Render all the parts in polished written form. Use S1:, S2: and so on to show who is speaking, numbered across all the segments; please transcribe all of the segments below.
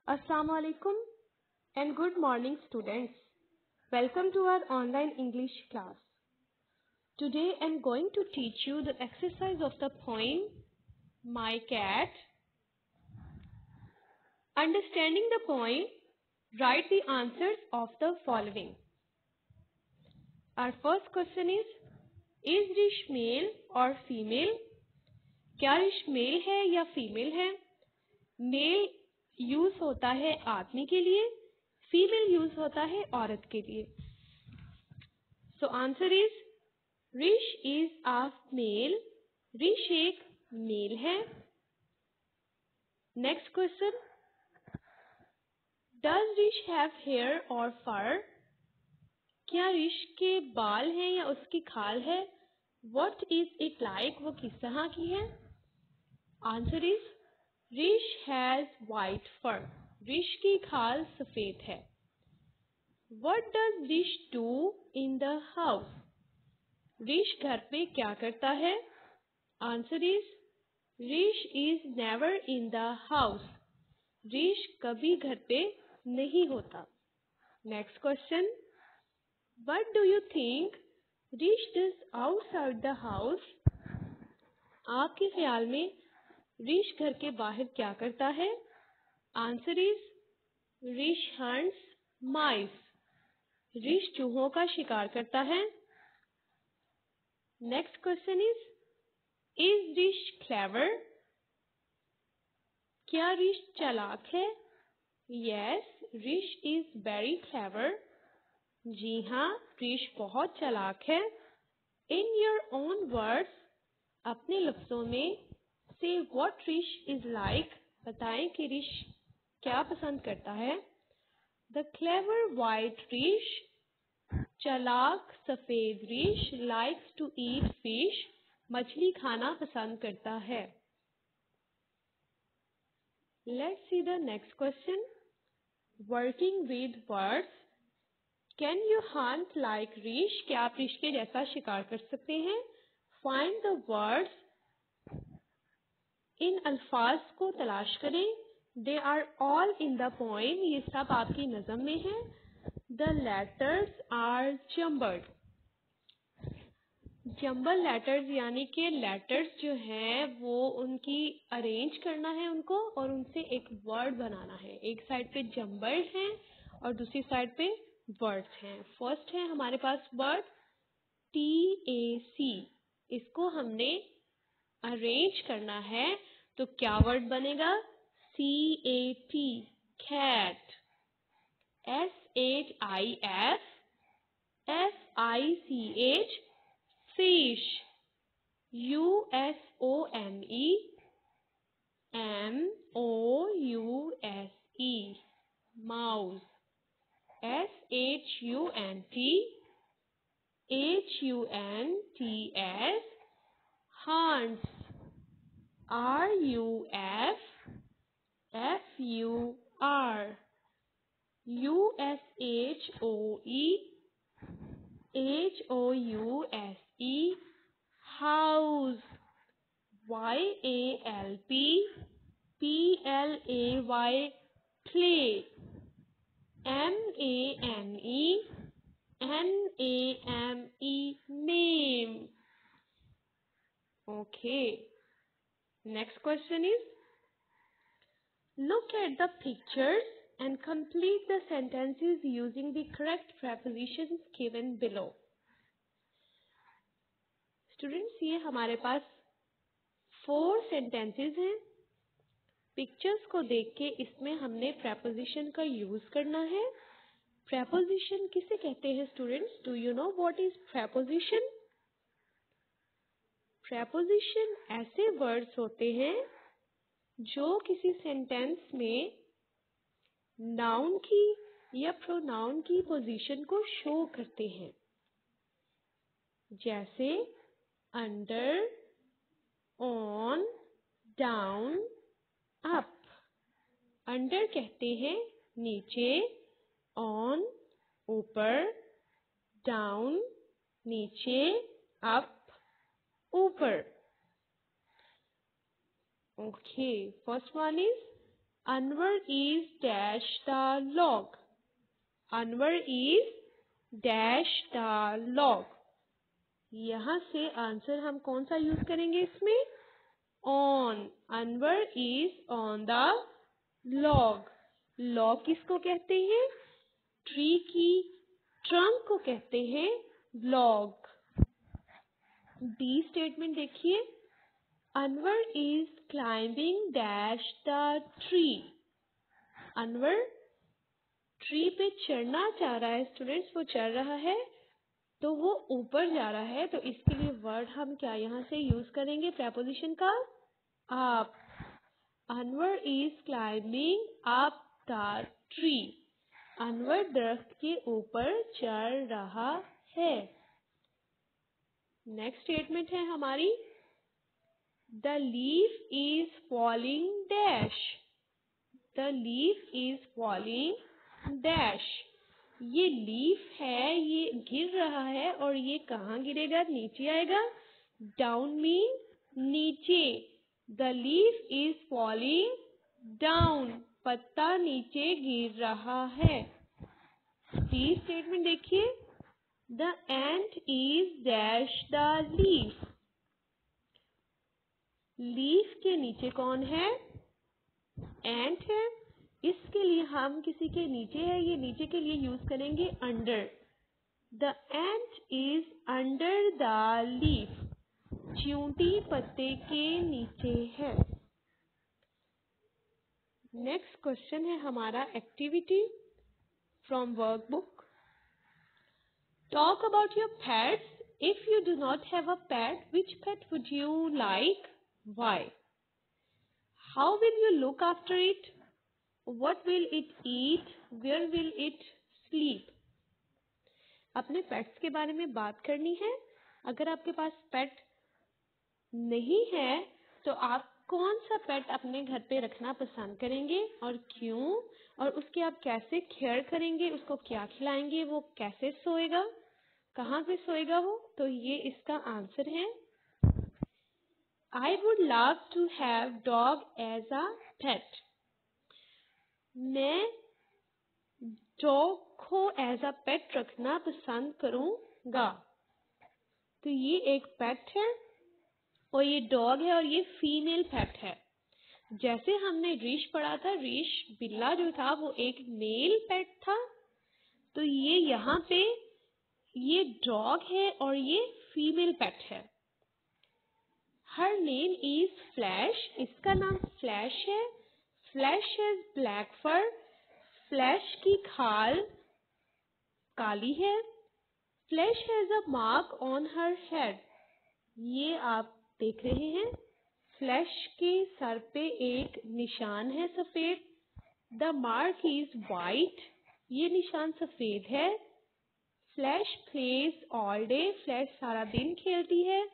S1: Assalamu alaikum and good morning students. Welcome to our online English class. Today I am going to teach you the exercise of the poem My Cat. Understanding the poem, write the answers of the following. Our first question is Rish male or female? क्या रिश mail है या female है? Mail use होता है आदमी के लिए, female use होता है औरत के लिए. So answer is Rish is a male. Rish एक मेल है. Next question, does Rish have hair or fur? क्या रिश के बाल हैं या उसकी खाल है? What is it like? वो किस तरह की है? Answer is Rish has white fur. Rish की खाल सफेद है. What does रिश do in the house? रिश घर पे क्या करता है? Answer is Rish is never in the house. Rish कभी घर पे नहीं होता. Next question, What do you think Rish does outside the house? आपके ख्याल में रिश घर के बाहर क्या करता है? Answer is Rish hunts mice. Rish चूहों का शिकार करता है. Next question is Rish clever? क्या रिश चालाक है? Yes, Rish is very clever. जी हाँ, रिश बहुत चालाक है. इन योर ओन वर्ड्स, अपने लफ्जों में, से व्हाट रिश इज लाइक? बताएं कि रिश क्या पसंद करता है. द क्लेवर वाइट रिश, चालाक सफेद Rish, likes to eat fish, मछली खाना पसंद करता है. Let's see the next question. Working with words, can you hunt like Rish? क्या आप रिश के जैसा शिकार कर सकते हैं? फाइंड द वर्ड्स, इन अल्फाज को तलाश करें. They are all in the poem, ये सब आपकी नज़म में है. The letters are jumbled. Jumble letters यानी कि लेटर्स जो हैं वो उनकी अरेंज करना है उनको और उनसे एक वर्ड बनाना है. एक साइड पे जम्बल्ड हैं और दूसरी साइड पे वर्ड्स हैं. फर्स्ट है हमारे पास वर्ड TAC. इसको हमने अरेंज करना है तो क्या वर्ड बनेगा? CAT, cat. SHIF, FICH, fish. USOME, MOUSE, mouse. SHUNT, HUNTS. RUF, FUR. USHOE, house. YALP, PLAY, play. MANE, name. Okay. Next question is, look at the pictures and complete the sentences using the correct prepositions given below. Students, ये हमारे पास 4 sentences हैं. Pictures को देख के इसमें हमने preposition का use करना है. Preposition किसे कहते हैं students? Do you know what is preposition? Preposition ऐसे वर्ड्स होते हैं जो किसी सेंटेंस में नाउन की या प्रोनाउन की पोजीशन को शो करते हैं. जैसे under, on, down, up. Under कहते हैं नीचे, ऑन ऊपर, डाउन नीचे, अप ऊपर. Okay, first one is Anwar is dash the log. Anwar is dash the log. यहाँ से आंसर हम कौन सा यूज करेंगे इसमें? On. Anwar is on the log. Log किसको कहते हैं? ट्री की ट्रंक को कहते हैं log. बी स्टेटमेंट देखिए. Anwar is climbing dash the tree. Anwar tree पे चढ़ना चाह रहा है स्टूडेंट्स. वो चढ़ रहा है तो वो ऊपर जा रहा है, तो इसके लिए वर्ड हम क्या यहाँ से यूज करेंगे? प्रेपोजिशन का up. Anwar is climbing up the tree. Anwar दरख्त के ऊपर चढ़ रहा है. नेक्स्ट स्टेटमेंट है हमारी. The leaf is falling dash. The leaf is falling dash. ये लीफ है, ये गिर रहा है और ये कहाँ गिरेगा? नीचे आएगा. डाउन मीन नीचे. The leaf is falling down. पत्ता नीचे गिर रहा है. सी स्टेटमेंट देखिए. The ant is dash the leaf. Leaf के नीचे कौन है? एंट है. इसके लिए हम किसी के नीचे है, ये नीचे के लिए यूज करेंगे under. The ant is under the leaf. चींटी पत्ते के नीचे है. नेक्स्ट क्वेश्चन है हमारा activity from workbook. Talk about your pets. If you do not have a pet, which pet would you like? Why? How will you look after it? What will it eat? Where will it sleep? अपने pets के बारे में बात करनी है. अगर आपके पास पेट नहीं है तो आप कौन सा पेट अपने घर पे रखना पसंद करेंगे और क्यों? और उसके आप कैसे केयर करेंगे? उसको क्या खिलाएंगे? वो कैसे सोएगा? कहाँ पे सोएगा वो? तो ये इसका आंसर है. I would love to have dog as a pet. मैं डॉग को एज अ पेट रखना पसंद करूंगा. तो ये एक पेट है और ये डॉग है और ये फीमेल पेट है. जैसे हमने रीश पढ़ा था, रीश बिल्ला जो था वो एक मेल पेट था. तो ये यहाँ पे ये डॉग है और ये फीमेल पेट है. Her name is Flash. इसका नाम फ्लैश है. Flash has black fur. Flash की खाल काली है. Flash has a mark on her head. ये आप देख रहे हैं. फ्लैश के सर पे एक निशान है सफेद. The mark is white. ये निशान सफेद है. Flash plays all day. Flash सारा दिन खेलती है.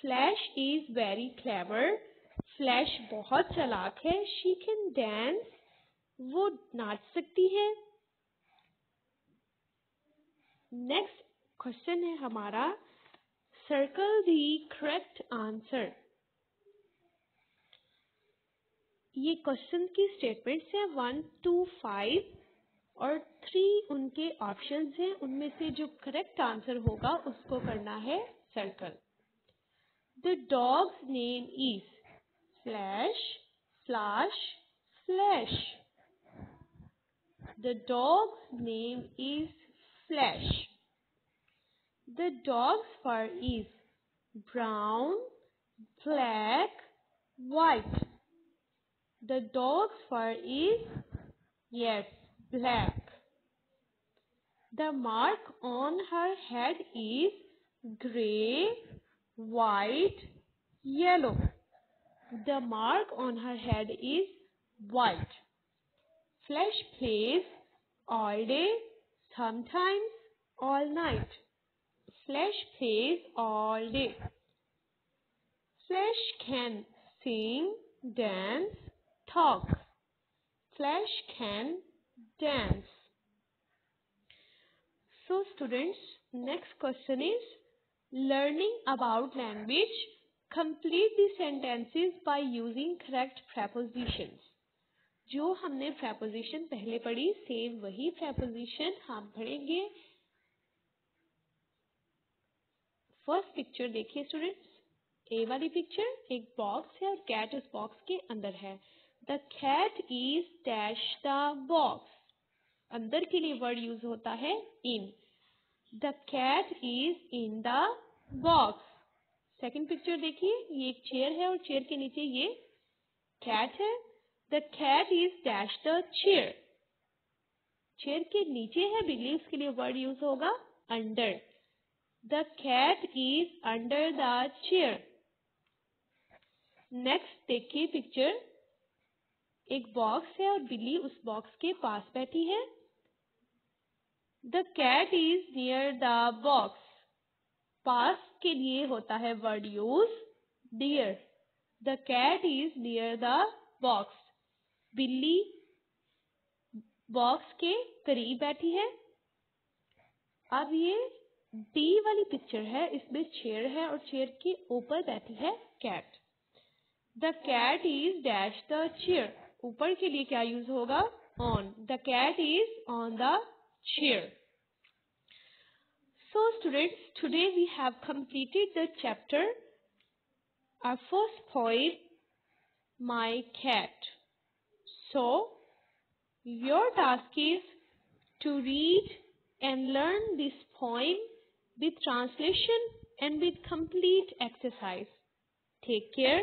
S1: Flash is very clever. Flash बहुत चालाक है. She can dance. वो नाच सकती है. नेक्स्ट क्वेश्चन है हमारा. Circle the correct answer. ये क्वेश्चन की स्टेटमेंट्स है 1 to 5 और 3 उनके ऑप्शंस हैं. उनमें से जो करेक्ट आंसर होगा उसको करना है circle. The dogs name is flash, flash, flash. The dog's name is Flash. The dog's fur is brown, black, white. The dog's fur is, yes, black. The mark on her head is gray, white, yellow. The mark on her head is white. Flash plays all day, sometimes all night. Flash plays all day. Flash can sing, dance, talk. Flash can dance. So students, next question is learning about language. Complete the sentences by using correct prepositions. जो हमने preposition पहले पढ़ी same वही preposition हम पढ़ेंगे। First picture देखिए students, ए वाली picture एक बॉक्स है और कैट उस बॉक्स के अंदर है। The cat is dash the box, अंदर के लिए वर्ड यूज होता है in. The cat is in the box. Second picture देखिए, ये एक चेयर है और चेयर के नीचे ये कैट है। The cat is dash the chair, chair के नीचे है बिल्ली, उसके लिए वर्ड यूज होगा under. The cat is under the chair. Next देखिए पिक्चर, एक बॉक्स है और बिल्ली उस बॉक्स के पास बैठी है। The cat is near the box, पास के लिए होता है word use near. The cat is near the box, बिल्ली बॉक्स के करीब बैठी है। अब ये डी वाली पिक्चर है, इसमें चेयर है और चेयर के ऊपर बैठी है cat. The cat is dash the chair, ऊपर के लिए क्या यूज होगा on. The cat is on the chair. So students, today we have completed the chapter, our first poem, My Cat. So, your task is to read and learn this poem with translation and with complete exercise. Take care.